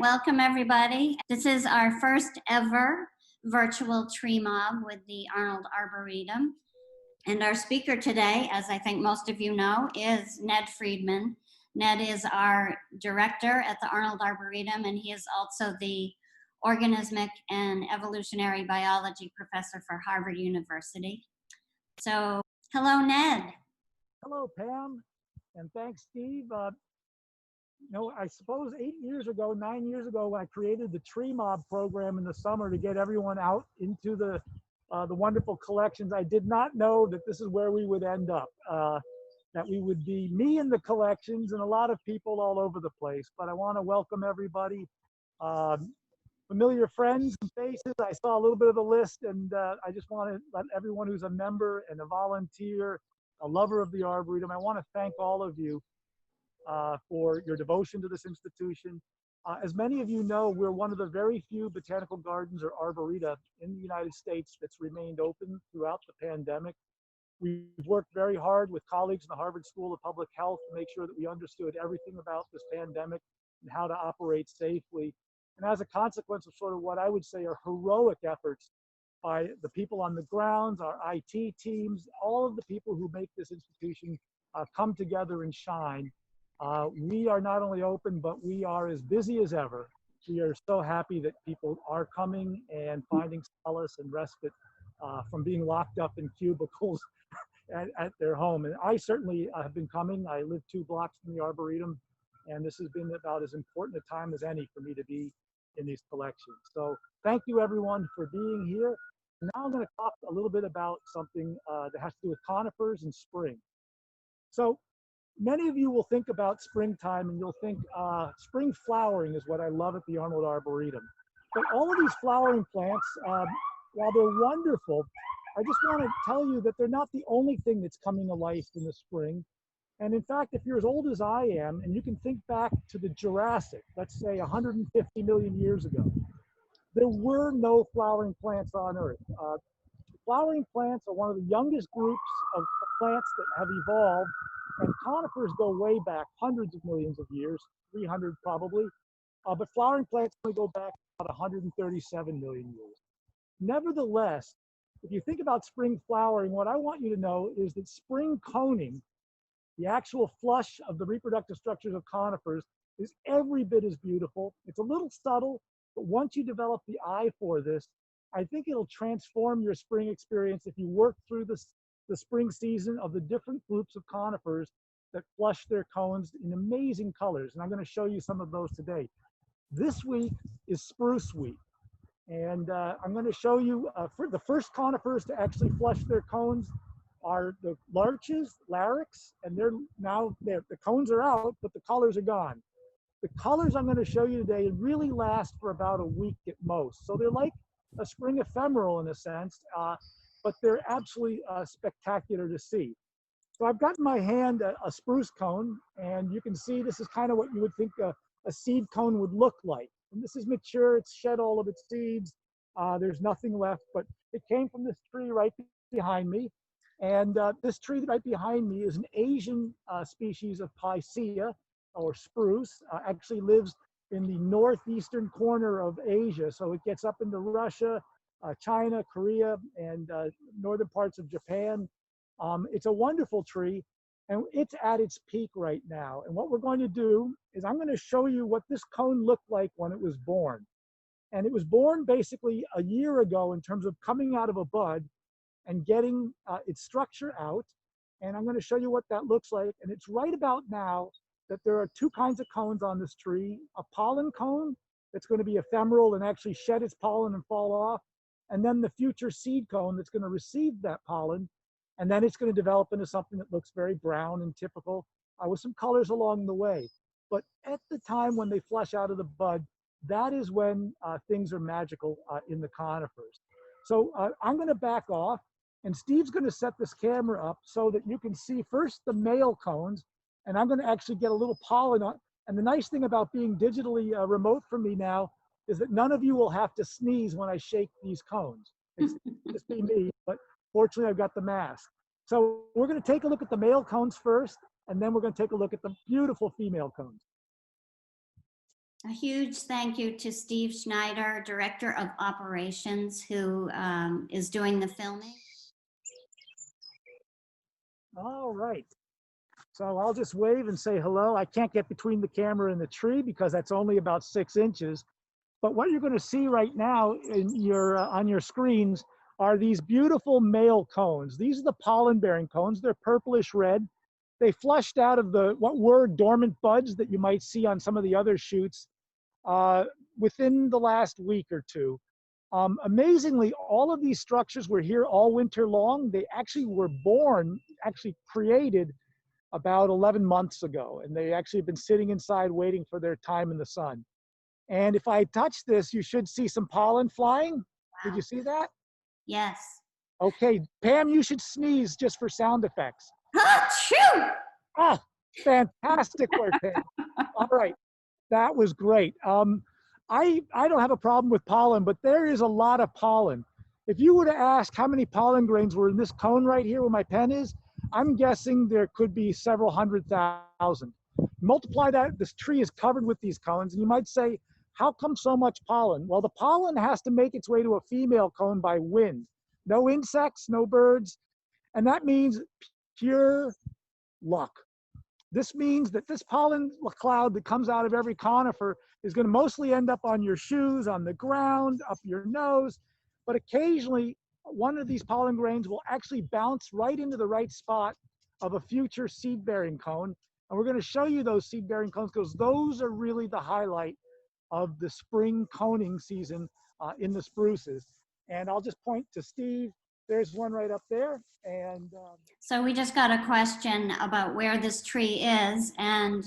welcome everybody. This is our first ever virtual tree mob with the Arnold Arboretum. And our speaker today, as I think most of you know, is Ned Friedman. Ned is our director at the Arnold Arboretum, and he is also the Organismic and Evolutionary Biology professor for Harvard University. So, hello, Ned. Hello, Pam, and thanks, Steve. I suppose 9 years ago, when I created the Tree Mob program in the summer to get everyone out into the wonderful collections, I did not know that this is where we would end up, that we would be me in the collections and a lot of people all over the place. But I want to welcome everybody, familiar friends and faces. I saw a little bit of a list, and I just want to let everyone who's a member and a volunteer, a lover of the Arboretum, I want to thank all of you for your devotion to this institution. As many of you know, we're one of the very few botanical gardens or arboreta in the United States that's remained open throughout the pandemic. We've worked very hard with colleagues in the Harvard School of Public Health to make sure that we understood everything about this pandemic and how to operate safely. And as a consequence of sort of what I would say are heroic efforts by the people on the grounds, our IT teams, all of the people who make this institution come together and shine. We are not only open, but we are as busy as ever. We are so happy that people are coming and finding solace and respite from being locked up in cubicles at their home. And I certainly have been coming. I live 2 blocks from the Arboretum, and this has been about as important a time as any for me to be in these collections. So thank you everyone for being here. Now I'm going to talk a little bit about something that has to do with conifers and spring. So many of you will think about springtime and you'll think spring flowering is what I love at the Arnold Arboretum. But all of these flowering plants, while they're wonderful, I just want to tell you that they're not the only thing that's coming to life in the spring. And in fact, if you're as old as I am, and you can think back to the Jurassic, let's say 150 million years ago, there were no flowering plants on Earth. Flowering plants are one of the youngest groups of plants that have evolved, and conifers go way back, hundreds of millions of years, 300 probably, but flowering plants only go back about 137 million years. Nevertheless, if you think about spring flowering, what I want you to know is that spring coning, the actual flush of the reproductive structures of conifers, is every bit as beautiful. It's a little subtle, but once you develop the eye for this, I think it'll transform your spring experience if you work through the spring season of the different groups of conifers that flush their cones in amazing colors. And I'm going to show you some of those today. This week is Spruce Week. And I'm going to show you for the first conifers to actually flush their cones are the larches, larix, and the cones are out, but the colors are gone. The colors I'm going to show you today really last for about a week at most. So they're like a spring ephemeral in a sense, but they're absolutely spectacular to see. So I've got in my hand a spruce cone, and you can see this is kind of what you would think a seed cone would look like. And this is mature, it's shed all of its seeds. There's nothing left, but it came from this tree right behind me. And this tree right behind me is an Asian species of Picea, or spruce, actually lives in the northeastern corner of Asia. So it gets up into Russia, China, Korea, and northern parts of Japan. It's a wonderful tree, and it's at its peak right now. And what we're going to do is I'm going to show you what this cone looked like when it was born. And it was born basically a year ago in terms of coming out of a bud and getting its structure out. And I'm going to show you what that looks like. And it's right about now that there are 2 kinds of cones on this tree: a pollen cone that's going to be ephemeral and actually shed its pollen and fall off, and then the future seed cone that's going to receive that pollen, and then it's going to develop into something that looks very brown and typical with some colors along the way. But at the time when they flush out of the bud, that is when things are magical in the conifers. So I'm going to back off, and Steve's going to set this camera up so that you can see first the male cones, and I'm going to actually get a little pollen on. And the nice thing about being digitally remote from me now is that none of you will have to sneeze when I shake these cones. It's just be me, but fortunately I've got the mask. So we're going to take a look at the male cones first, and then we're going to take a look at the beautiful female cones. A huge thank you to Steve Schneider, Director of Operations, who is doing the filming. All right. So I'll just wave and say hello. I can't get between the camera and the tree because that's only about 6 inches. But what you're going to see right now in your on your screens are these beautiful male cones. These are the pollen-bearing cones. They're purplish red. They flushed out of the what were dormant buds that you might see on some of the other shoots within the last week or two. Amazingly, all of these structures were here all winter long. They actually were born, actually created about 11 months ago, and they actually have been sitting inside waiting for their time in the sun. And if I touch this, you should see some pollen flying. Did Wow. you see that? Yes. Okay, Pam, you should sneeze just for sound effects. Achoo! Ah, fantastic work, Pam. All right, that was great. I don't have a problem with pollen, but there is a lot of pollen. If you were to ask how many pollen grains were in this cone right here where my pen is, I'm guessing there could be several 100,000. Multiply that, this tree is covered with these cones, and you might say, how come so much pollen? Well, the pollen has to make its way to a female cone by wind. No insects, no birds, and that means pure luck. This means that this pollen cloud that comes out of every conifer is going to mostly end up on your shoes, on the ground, up your nose, but occasionally one of these pollen grains will actually bounce right into the right spot of a future seed-bearing cone. And we're going to show you those seed-bearing cones because those are really the highlight of the spring coning season in the spruces. And I'll just point to Steve. There's one right up there. And So we just got a question about where this tree is, and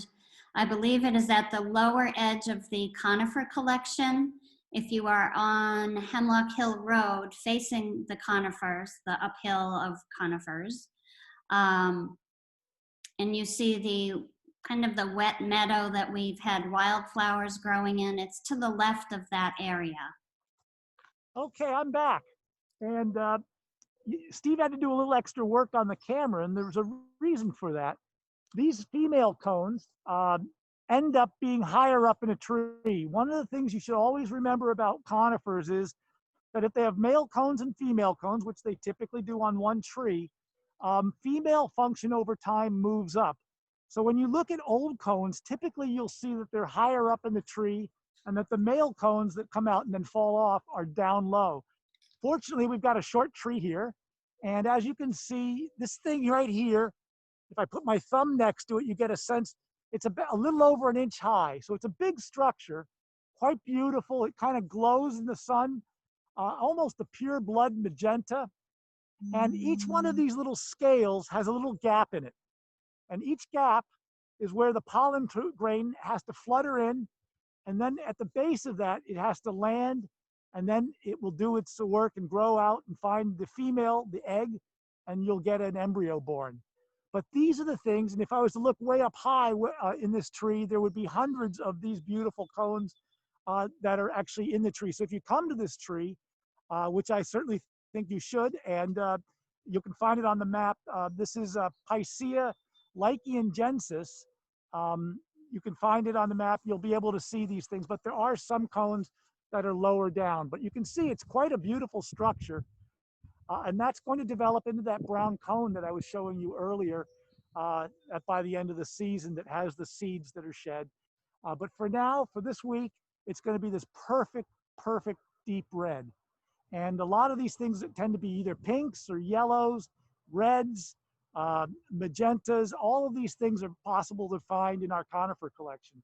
I believe it is at the lower edge of the conifer collection. If you are on Hemlock Hill Road facing the conifers, the uphill of conifers, and you see the kind of the wet meadow that we've had wildflowers growing in, it's to the left of that area. okay, I'm back. And Steve had to do a little extra work on the camera, and there's a reason for that. These female cones end up being higher up in a tree. One of the things you should always remember about conifers is that if they have male cones and female cones, which they typically do on one tree, female function over time moves up. So when you look at old cones, typically you'll see that they're higher up in the tree and that the male cones that come out and then fall off are down low. Fortunately, we've got a short tree here. And as you can see, this thing right here, if I put my thumb next to it, you get a sense, it's a little over an inch high. So it's a big structure, quite beautiful. It kind of glows in the sun, almost a pure blood magenta. And each one of these little scales has a little gap in it. And each gap is where the pollen grain has to flutter in. And then at the base of that, it has to land, and then it will do its work and grow out and find the female, the egg, and you'll get an embryo born. But these are the things, and if I was to look way up high in this tree, there would be hundreds of these beautiful cones that are actually in the tree. So if you come to this tree, which I certainly think you should, and you can find it on the map. This is Picea lyciengensis. You can find it on the map. You'll be able to see these things, but there are some cones that are lower down. But you can see it's quite a beautiful structure. And that's going to develop into that brown cone that I was showing you earlier by the end of the season that has the seeds that are shed. But for now, for this week, it's going to be this perfect, perfect deep red. And a lot of these things that tend to be either pinks or yellows, reds, magentas, all of these things are possible to find in our conifer collection.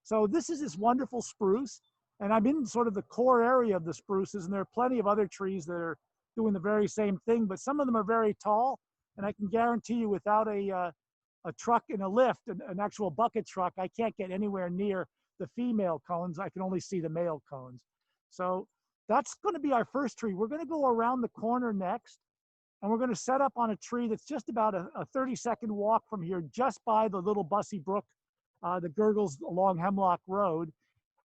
So this is this wonderful spruce, and I'm in sort of the core area of the spruces, and there are plenty of other trees that are doing the very same thing, but some of them are very tall, and I can guarantee you without a truck and a lift, an actual bucket truck, I can't get anywhere near the female cones. I can only see the male cones. So that's going to be our first tree. We're going to go around the corner next, and we're going to set up on a tree that's just about a 30-second walk from here, just by the little Bussy Brook that gurgles along Hemlock Road.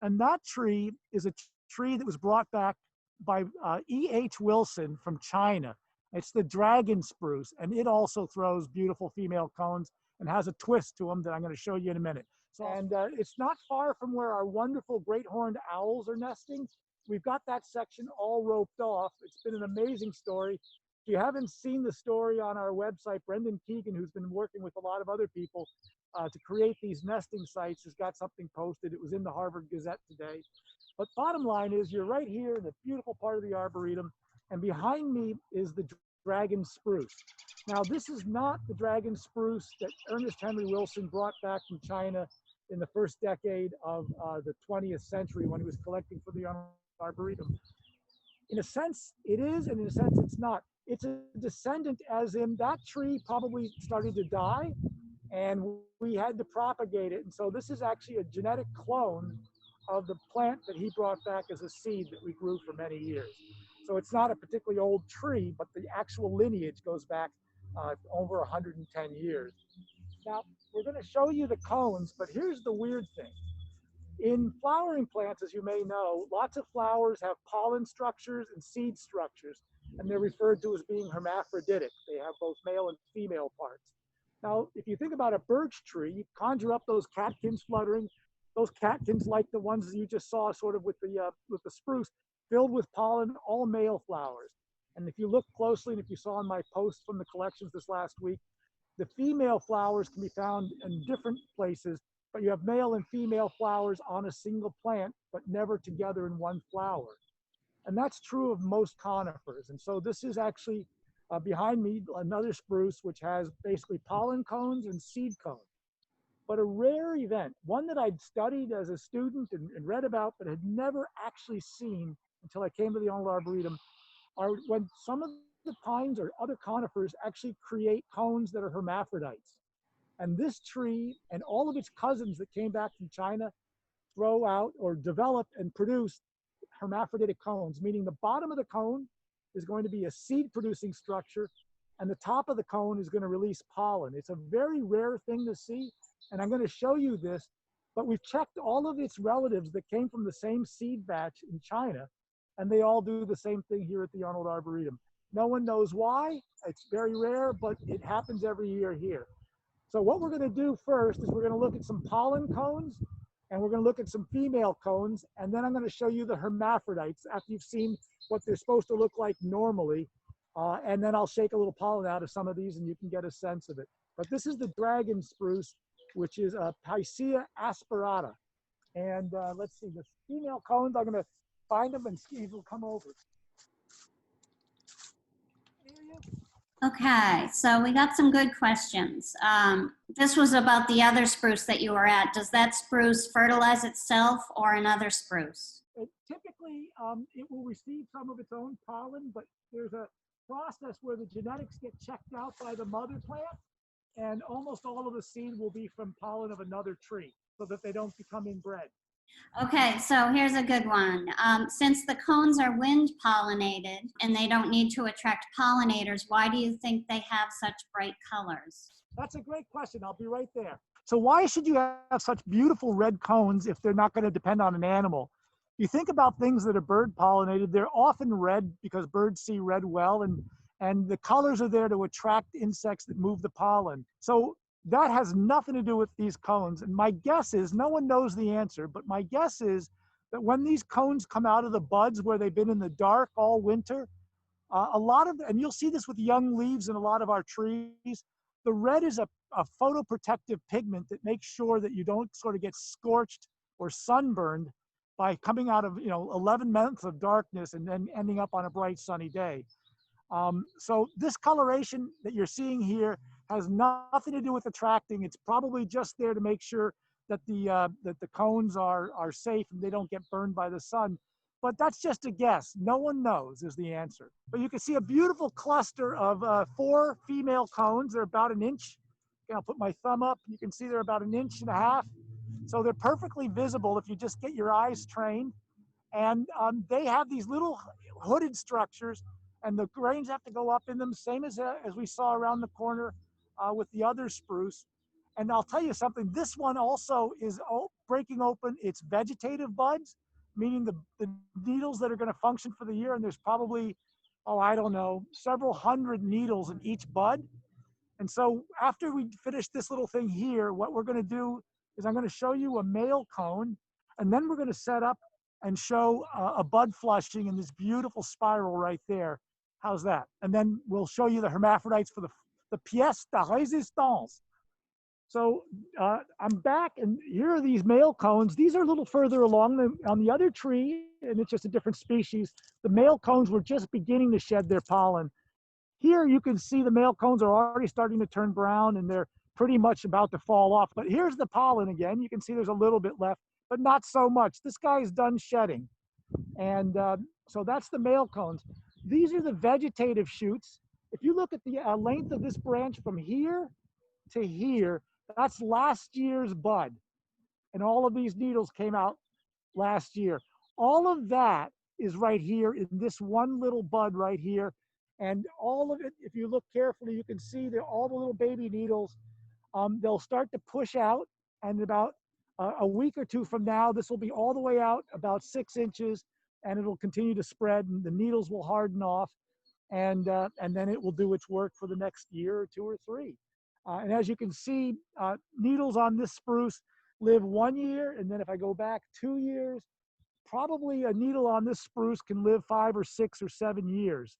And that tree is a tree that was brought back by E.H. Wilson from China. It's the dragon spruce, and it also throws beautiful female cones and has a twist to them that I'm going to show you in a minute. And it's not far from where our wonderful great horned owls are nesting. We've got that section all roped off. It's been an amazing story. If you haven't seen the story on our website, Brendan Keegan, who's been working with a lot of other people to create these nesting sites, has got something posted. It was in the Harvard Gazette today. But bottom line is, you're right here in the beautiful part of the Arboretum, and behind me is the dragon spruce. Now, this is not the dragon spruce that Ernest Henry Wilson brought back from China in the first decade of the 20th century when he was collecting for the Arnold Arboretum. In a sense, it is, and in a sense, it's not. It's a descendant, as in that tree probably started to die, and we had to propagate it. And so this is actually a genetic clone of the plant that he brought back as a seed that we grew for many years. So it's not a particularly old tree, but the actual lineage goes back over 110 years. Now, we're going to show you the cones, but here's the weird thing. In flowering plants, as you may know, lots of flowers have pollen structures and seed structures, and they're referred to as being hermaphroditic. They have both male and female parts. Now, if you think about a birch tree, you conjure up those catkins fluttering, those catkins like the ones that you just saw sort of with the spruce, filled with pollen, all male flowers. And if you look closely, and if you saw in my post from the collections this last week, the female flowers can be found in different places, but you have male and female flowers on a single plant, but never together in one flower. And that's true of most conifers. And so this is actually behind me, another spruce, which has basically pollen cones and seed cones. But a rare event, one that I'd studied as a student and read about, but had never actually seen until I came to the Arnold Arboretum, are when some of the pines or other conifers actually create cones that are hermaphrodites. And this tree and all of its cousins that came back from China throw out or develop and produce hermaphroditic cones, meaning the bottom of the cone is going to be a seed producing structure and the top of the cone is going to release pollen. It's a very rare thing to see, and I'm going to show you this, but we've checked all of its relatives that came from the same seed batch in China, and they all do the same thing here at the Arnold Arboretum. No one knows why. It's very rare, but it happens every year here. So what we're going to do first is we're going to look at some pollen cones, and we're going to look at some female cones, and then I'm going to show you the hermaphrodites after you've seen what they're supposed to look like normally. And then I'll shake a little pollen out of some of these and you can get a sense of it. But this is the dragon spruce, which is a Picea aspirata. And let's see, the female cones, I'm going to find them and Steve will come over. Okay, so we got some good questions. This was about the other spruce that you were at. Does that spruce fertilize itself or another spruce? Typically, it will receive some of its own pollen, but there's a process where the genetics get checked out by the mother plant, and almost all of the seed will be from pollen of another tree so that they don't become inbred. Okay, so here's a good one. Since the cones are wind pollinated and they don't need to attract pollinators, why do you think they have such bright colors? That's a great question. I'll be right there. So why should you have such beautiful red cones if they're not going to depend on an animal? You think about things that are bird pollinated, they're often red because birds see red well, and the colors are there to attract insects that move the pollen. So that has nothing to do with these cones. And my guess is, no one knows the answer, but my guess is that when these cones come out of the buds where they've been in the dark all winter, a lot of, and you'll see this with young leaves in a lot of our trees, the red is a photoprotective pigment that makes sure that you don't sort of get scorched or sunburned by coming out of 11 months of darkness and then ending up on a bright sunny day. So this coloration that you're seeing here has nothing to do with attracting. It's probably just there to make sure that the cones are safe and they don't get burned by the sun. But that's just a guess. No one knows is the answer. But you can see a beautiful cluster of 4 female cones. They're about an inch. Okay, I'll put my thumb up. You can see they're about an inch and a half. So they're perfectly visible if you just get your eyes trained. And they have these little hooded structures, and the grains have to go up in them, same as we saw around the corner with the other spruce. And I'll tell you something, this one also is breaking open its vegetative buds, meaning the needles that are going to function for the year. And there's probably, I don't know, several hundred needles in each bud. And so after we finish this little thing here, what we're going to do is I'm going to show you a male cone, and then we're going to set up and show a bud flushing in this beautiful spiral right there. How's that? And then we'll show you the hermaphrodites for the pièce de résistance. So I'm back, and here are these male cones. These are a little further along on the other tree, and it's just a different species. The male cones were just beginning to shed their pollen. Here you can see the male cones are already starting to turn brown, and they're pretty much about to fall off. But here's the pollen again. You can see there's a little bit left, but not so much. This guy's done shedding. And so that's the male cones. These are the vegetative shoots. If you look at the length of this branch from here to here, that's last year's bud. And all of these needles came out last year. All of that is right here in this one little bud right here. And all of it, if you look carefully, you can see that all the little baby needles, they'll start to push out. And about a week or two from now, this will be all the way out about 6 inches, and it'll continue to spread, and the needles will harden off. And then it will do its work for the next year or 2 or 3. And as you can see, needles on this spruce live 1 year, and then if I go back 2 years, probably a needle on this spruce can live 5 or 6 or 7 years.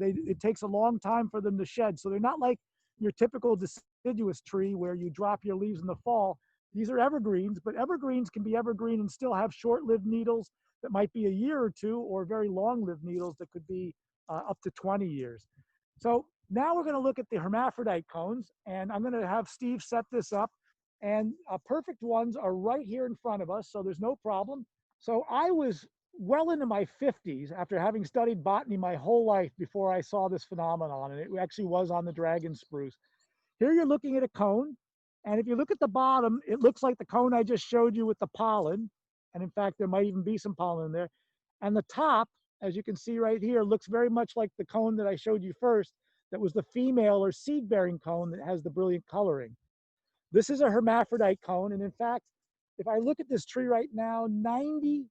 It takes a long time for them to shed, so they're not like your typical deciduous tree where you drop your leaves in the fall. These are evergreens, but evergreens can be evergreen and still have short-lived needles that might be a year or 2, or very long-lived needles that could be up to 20 years. So now we're going to look at the hermaphrodite cones, and I'm going to have Steve set this up. And perfect ones are right here in front of us, so there's no problem. So I was well into my 50s after having studied botany my whole life before I saw this phenomenon, and it actually was on the dragon spruce. Here you're looking at a cone, and if you look at the bottom, it looks like the cone I just showed you with the pollen, and in fact, there might even be some pollen in there. And the top, as you can see right here, looks very much like the cone that I showed you first, that was the female or seed-bearing cone that has the brilliant coloring. This is a hermaphrodite cone, and in fact, if I look at this tree right now, 90+%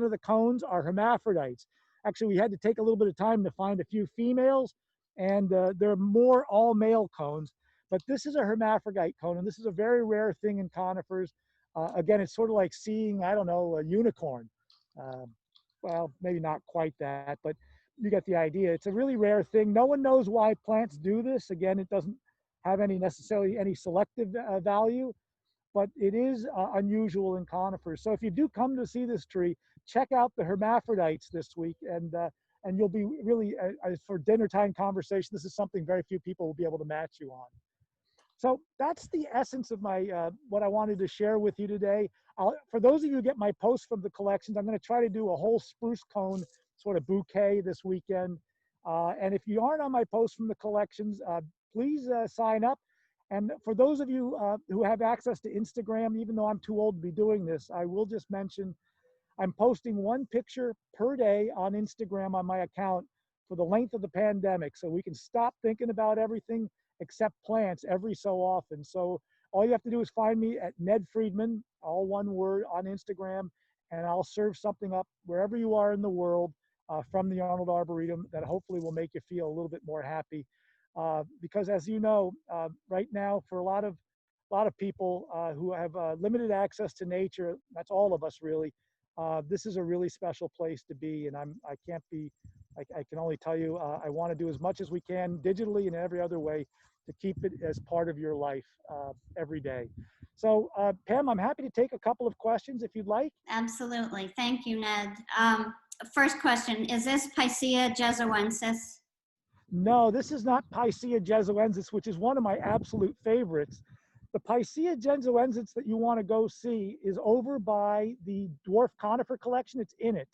of the cones are hermaphrodites. Actually, we had to take a little bit of time to find a few females, and there are more all-male cones, but this is a hermaphrodite cone, and this is a very rare thing in conifers. Again, it's sort of like seeing, I don't know, a unicorn. Well, maybe not quite that, but you get the idea. It's a really rare thing. No one knows why plants do this. Again, it doesn't have necessarily any selective value, but it is unusual in conifers. So if you do come to see this tree, check out the hermaphrodites this week, and you'll be really, for dinner time conversation, this is something very few people will be able to match you on. So that's the essence of my what I wanted to share with you today. For those of you who get my posts from the collections, I'm going to try to do a whole spruce cone sort of bouquet this weekend. And if you aren't on my posts from the collections, please sign up. And for those of you who have access to Instagram, even though I'm too old to be doing this, I will just mention I'm posting 1 picture per day on Instagram on my account for the length of the pandemic, so we can stop thinking about everything except plants every so often. So all you have to do is find me at Ned Friedman, all one word, on Instagram, and I'll serve something up wherever you are in the world from the Arnold Arboretum that hopefully will make you feel a little bit more happy. Because as you know, right now for a lot of people who have limited access to nature, that's all of us really, this is a really special place to be, and I can only tell you I want to do as much as we can digitally and every other way to keep it as part of your life every day. So Pam, I'm happy to take a couple of questions if you'd like. Absolutely. Thank you, Ned. First question, is this Picea jesuensis? No, this is not Picea jesuensis, which is one of my absolute favorites. The Picea jesuensis that you want to go see is over by the dwarf conifer collection. It's in it.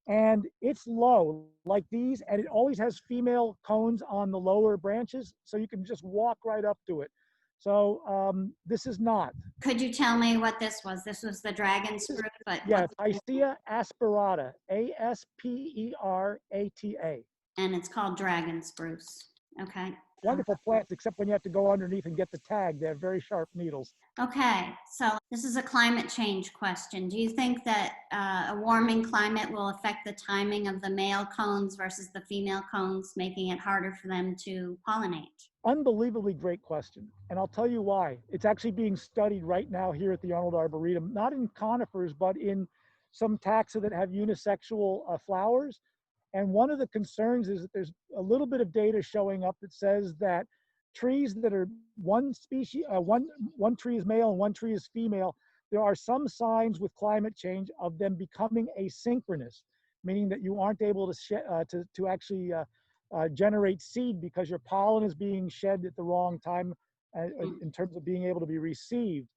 And it's low like these, and it always has female cones on the lower branches, so you can just walk right up to it. So this is not. Could you tell me what this was? This was the dragon spruce, but yeah, Picea aspirata, A-S-P-E-R-A-T-A. And it's called dragon spruce. Okay. Wonderful plants, except when you have to go underneath and get the tag. They have very sharp needles. Okay, so this is a climate change question. Do you think that a warming climate will affect the timing of the male cones versus the female cones, making it harder for them to pollinate? Unbelievably great question. And I'll tell you why. It's actually being studied right now here at the Arnold Arboretum, not in conifers, but in some taxa that have unisexual flowers. And one of the concerns is that there's a little bit of data showing up that says that trees that are one species, one tree is male and one tree is female, there are some signs with climate change of them becoming asynchronous, meaning that you aren't able to actually generate seed because your pollen is being shed at the wrong time in terms of being able to be received.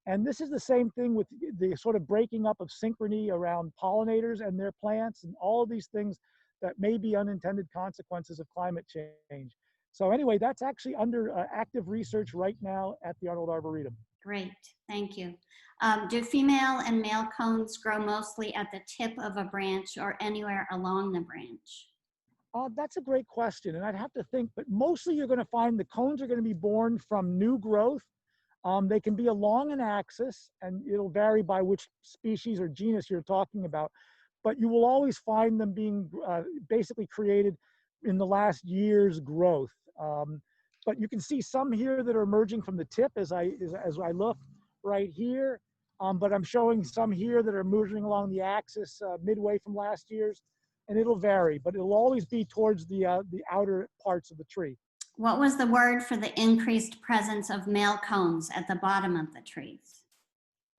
And this is the same thing with the sort of breaking up of synchrony around pollinators and their plants and all of these things that may be unintended consequences of climate change. So anyway, that's actually under active research right now at the Arnold Arboretum. Great, thank you. Do female and male cones grow mostly at the tip of a branch or anywhere along the branch? That's a great question, and I'd have to think, but mostly you're going to find the cones are going to be born from new growth. They can be along an axis, and it'll vary by which species or genus you're talking about, but you will always find them being basically created in the last year's growth. But you can see some here that are emerging from the tip as I look right here, but I'm showing some here that are moving along the axis midway from last year's, and it'll vary, but it'll always be towards the outer parts of the tree. What was the word for the increased presence of male cones at the bottom of the trees?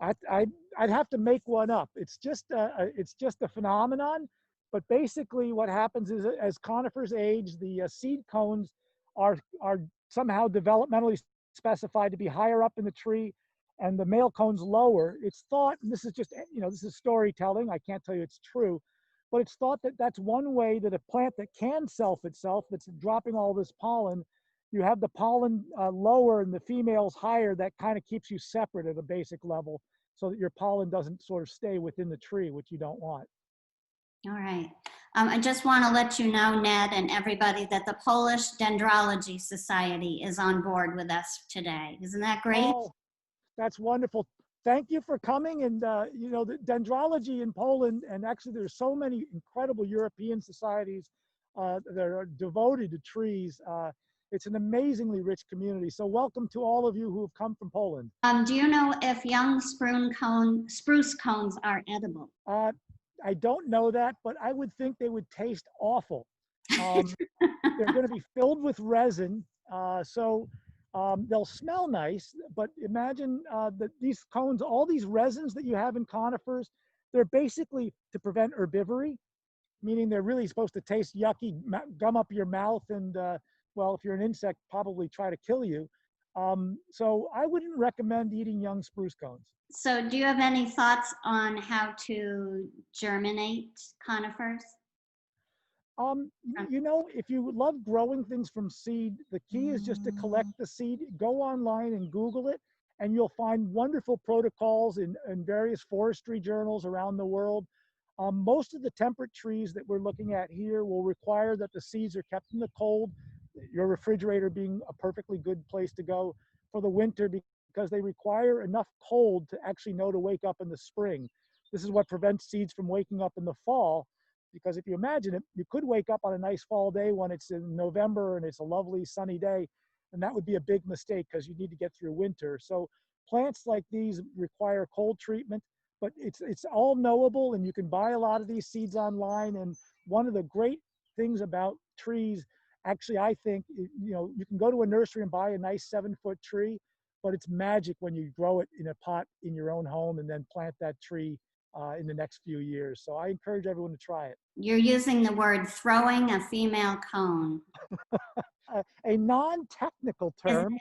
I'd have to make one up. It's just a phenomenon, but basically what happens is as conifers age, the seed cones are somehow developmentally specified to be higher up in the tree, and the male cones lower. It's thought, and this is just this is storytelling. I can't tell you it's true, but it's thought that that's one way that a plant that can self itself, that's dropping all this pollen, you have the pollen lower and the females higher. That kind of keeps you separate at a basic level, so that your pollen doesn't sort of stay within the tree, which you don't want. All right. I just want to let you know, Ned, and everybody, that the Polish Dendrology Society is on board with us today. Isn't that great? Oh, that's wonderful. Thank you for coming. And the dendrology in Poland, and actually there's so many incredible European societies that are devoted to trees. It's an amazingly rich community. So welcome to all of you who have come from Poland. Do you know if young spruce cones are edible? I don't know that, but I would think they would taste awful. They're going to be filled with resin, so they'll smell nice. But imagine that these cones, all these resins that you have in conifers, they're basically to prevent herbivory, meaning they're really supposed to taste yucky, gum up your mouth, and well, if you're an insect, probably try to kill you. So I wouldn't recommend eating young spruce cones. So do you have any thoughts on how to germinate conifers? If you love growing things from seed, the key is just to collect the seed. Go online and Google it, and you'll find wonderful protocols in various forestry journals around the world. Most of the temperate trees that we're looking at here will require that the seeds are kept in the cold, your refrigerator being a perfectly good place to go for the winter, because they require enough cold to actually know to wake up in the spring. This is what prevents seeds from waking up in the fall, because if you imagine it, you could wake up on a nice fall day when it's in November and it's a lovely sunny day, and that would be a big mistake because you need to get through winter. So plants like these require cold treatment, but it's all knowable, and you can buy a lot of these seeds online. And one of the great things about trees, actually, I think, you can go to a nursery and buy a nice 7-foot tree, but it's magic when you grow it in a pot in your own home and then plant that tree in the next few years. So I encourage everyone to try it. You're using the word throwing a female cone. A non-technical term.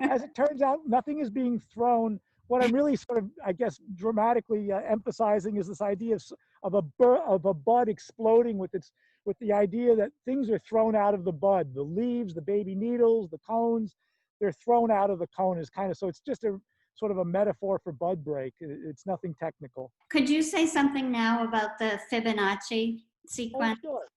As it turns out, nothing is being thrown. What I'm really sort of, I guess, dramatically emphasizing is this idea of a bud exploding with the idea that things are thrown out of the bud. The leaves, the baby needles, the cones, they're thrown out of the cone is kind of, so it's just a sort of a metaphor for bud break. It's nothing technical. Could you say something now about the Fibonacci sequence? Oh, sure.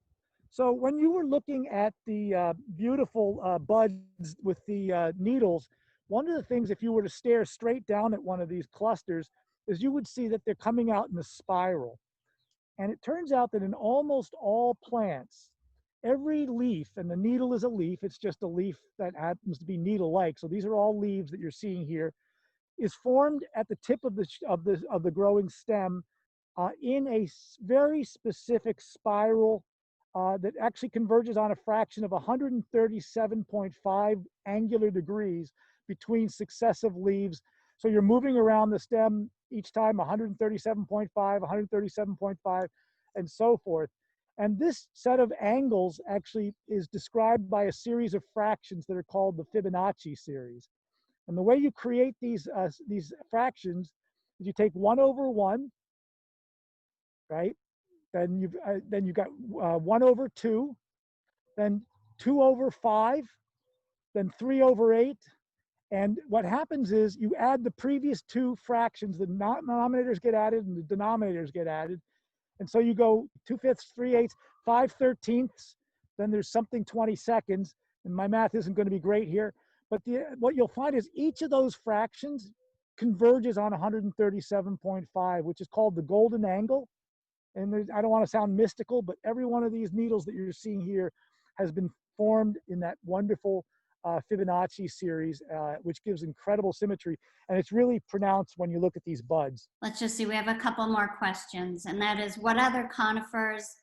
So when you were looking at the beautiful buds with the needles, one of the things, if you were to stare straight down at one of these clusters, is you would see that they're coming out in a spiral. And it turns out that in almost all plants, every leaf, and the needle is a leaf, it's just a leaf that happens to be needle-like. So these are all leaves that you're seeing here, is formed at the tip of the growing stem in a very specific spiral that actually converges on a fraction of 137.5 angular degrees between successive leaves. So you're moving around the stem each time 137.5, 137.5, and so forth. And this set of angles actually is described by a series of fractions that are called the Fibonacci series. And the way you create these fractions is you take 1/1, right? Then you've got 1/2, then 2/5, then 3/8. And what happens is you add the previous two fractions, the denominators get added and the denominators get added. And so you go 2/5, 3/8, 5/13, then there's something 20 seconds. And my math isn't going to be great here, but what you'll find is each of those fractions converges on 137.5, which is called the golden angle. And I don't want to sound mystical, but every one of these needles that you're seeing here has been formed in that wonderful Fibonacci series, which gives incredible symmetry. And it's really pronounced when you look at these buds. Let's just see, we have a couple more questions, and that is, what other conifers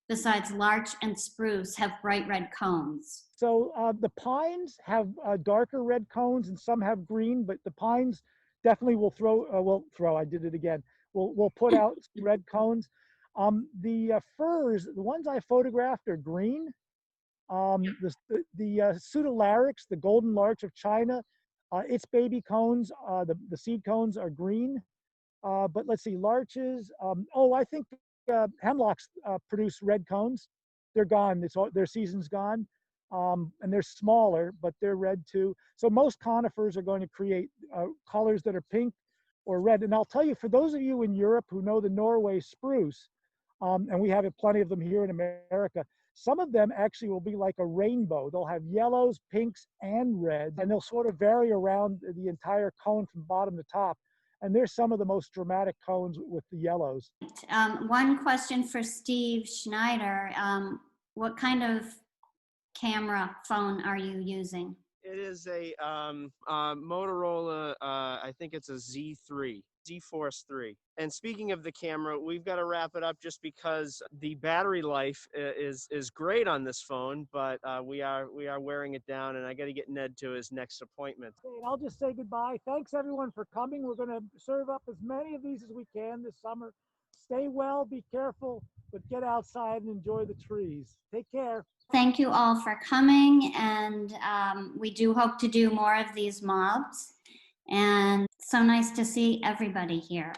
besides larch and spruce have bright red cones? So the pines have darker red cones and some have green, but the pines definitely will I did it again. We'll put out red cones. The firs, the ones I photographed are green. The pseudolarix, the golden larch of China, its baby cones, the seed cones are green. But let's see, larches. I think hemlocks produce red cones. They're gone. Their season's gone. And they're smaller, but they're red too. So most conifers are going to create colors that are pink or red. And I'll tell you, for those of you in Europe who know the Norway spruce, and we have plenty of them here in America, some of them actually will be like a rainbow. They'll have yellows, pinks, and reds, and they'll sort of vary around the entire cone from bottom to top. And they're some of the most dramatic cones with the yellows. One question for Steve Schneider. What kind of camera phone are you using? It is a Motorola, I think it's a Z-Force 3. And speaking of the camera, we've got to wrap it up just because the battery life is great on this phone, but we are wearing it down, and I got to get Ned to his next appointment. Okay, and I'll just say goodbye. Thanks everyone for coming. We're going to serve up as many of these as we can this summer. Stay well, be careful, but get outside and enjoy the trees. Take care. Thank you all for coming, and we do hope to do more of these mobs. And so nice to see everybody here.